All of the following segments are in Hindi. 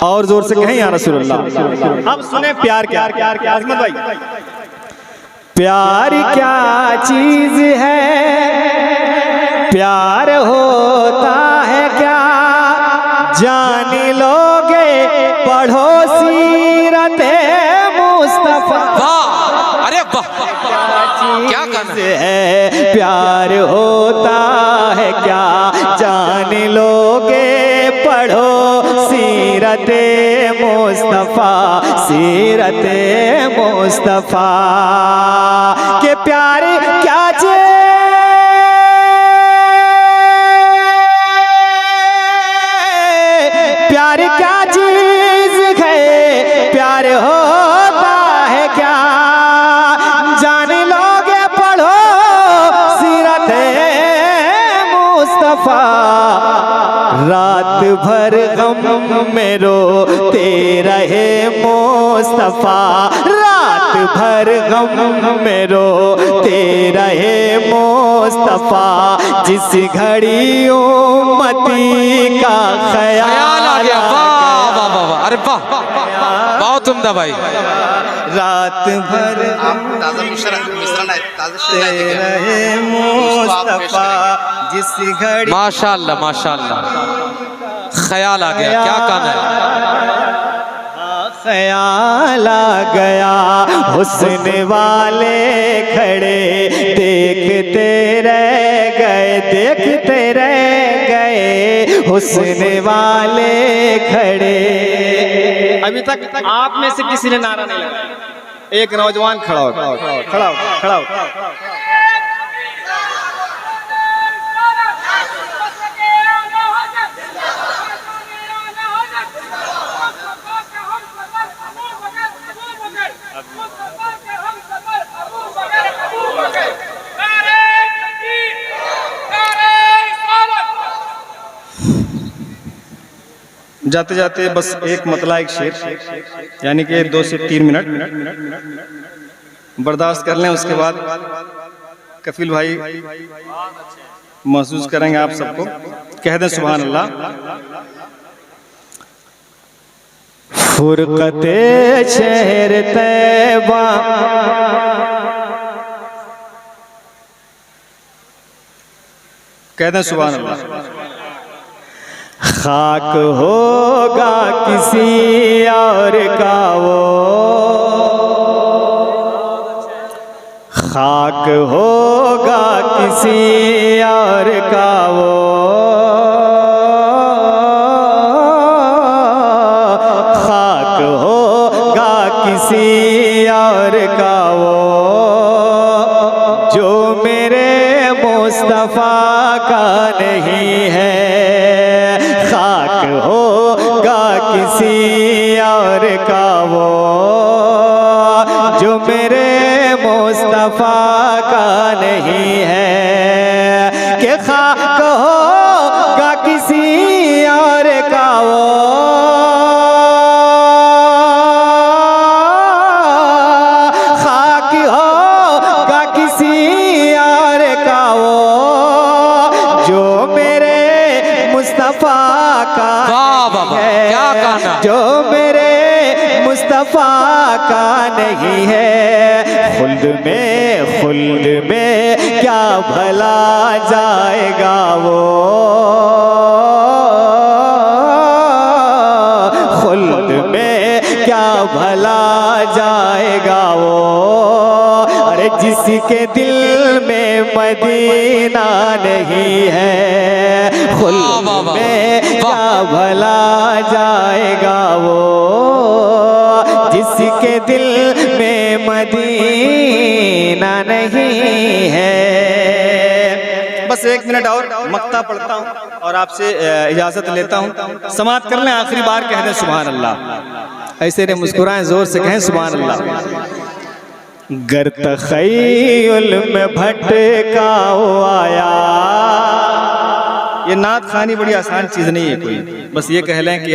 और जोर से कहें या रसूलुल्लाह। अब सुने प्यार क्या, अजमत भाई, प्यार क्या चीज है, प्यार होता है क्या, जान लोगे पढ़ो सीरत मुस्तफा। वाह, अरे वाह, क्या कहना है, प्यार होता है क्या, जान लोगे पढ़ो सीरत मुस्तफा, सीरत मुस्तफा के प्यार क्या प्यार क्या चीज है, प्यार होता है क्या, जान लोगे पढ़ो सीरत मुस्तफा। रात भर गम में रोते रहे मुस्तफा, रात भर गम में रोते रहे मुस्तफा, जिस घड़ी उम्मती का ख्याल आ गया। वाह वाह वाह, अरे वाह, बहुत उम्दा भाई। रात भर रहे मुस्तफा, जिस घड़ी, माशाअल्लाह माशाअल्लाह, ख्याल आ गया, क्या कहना है। ख्याल आ गया, हुस्न वाले खड़े देखते रह गए, देखते रह गए, हुस्न वाले खड़े। अभी तक आप में से किसी ने नारा नहीं लगाया। एक नौजवान खड़ा हो, खड़ा हो, खड़ा हो। जाते जाते बस एक मतला, एक शेर, यानी कि 2 से 3 मिनट बर्दाश्त कर लें। उसके बाद कफिल भाई महसूस करेंगे आप सबको। कह दें सुभान अल्लाह। फुरकते शहर तैबा, कह दें सुभान अल्लाह। खाक होगा किसी और का वो, खाक होगा किसी और का वो, खाक होगा किसी और का वो, जो मेरे मुस्तफा का नहीं है। खाक होगा किसी और का वो, जो मेरे मुस्तफा का नहीं है। कि खाक होगा किसी और का वो, खाक होगा किसी और का वो, जो मेरे मुस्तफा का है, क्या कहना, जो मेरे मुस्तफा का नहीं है। खुल्द में क्या भला जाएगा वो, खुल्द में क्या भला जाएगा वो। अरे जिसके दिल में मदीना नहीं है, खुल्द में क्या भला जाएगा वो, जिसके दिल में मदीना नहीं है। बस 1 मिनट और मक्ता पढ़ता हूँ और आपसे इजाजत लेता हूँ। समाप्त कर लें, आखिरी बार कह दें सुभान अल्लाह। ऐसे ने मुस्कुराएं, जोर से कहें सुभान अल्लाह। गर तख़य्युल में भटका आया। ये नात खानी बड़ी आसान चीज नहीं है कोई, बस ये कह लें कि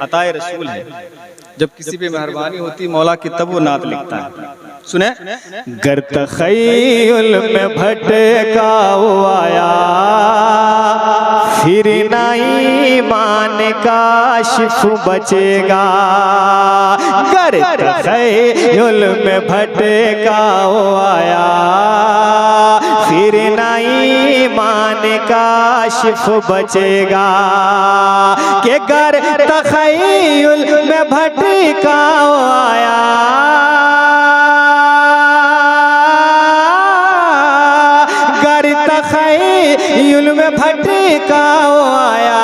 अताए रसूल है। जब किसी पे मेहरबानी होती मौला की तब वो नात लिखता है। सुने, गर तख़य्युल में भटका आया, फिर ना ईमान काशिफ बचेगा। गर तख़य्युल में भटका आया, फिर ना ईमान काशिफ बचेगा। के गर तख़य्युल में भटका आया, गर तख़य्युल में भटका आया,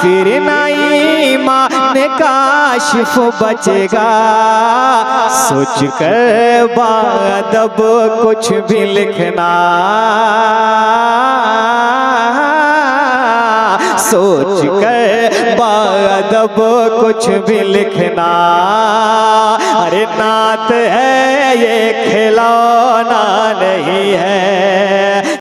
फिर ना ईमान काशिफ बचेगा। सोच कर बादब कुछ भी लिखना, सोच कर बादब कुछ भी लिखना। अरे नात है ये खिलौना नहीं है।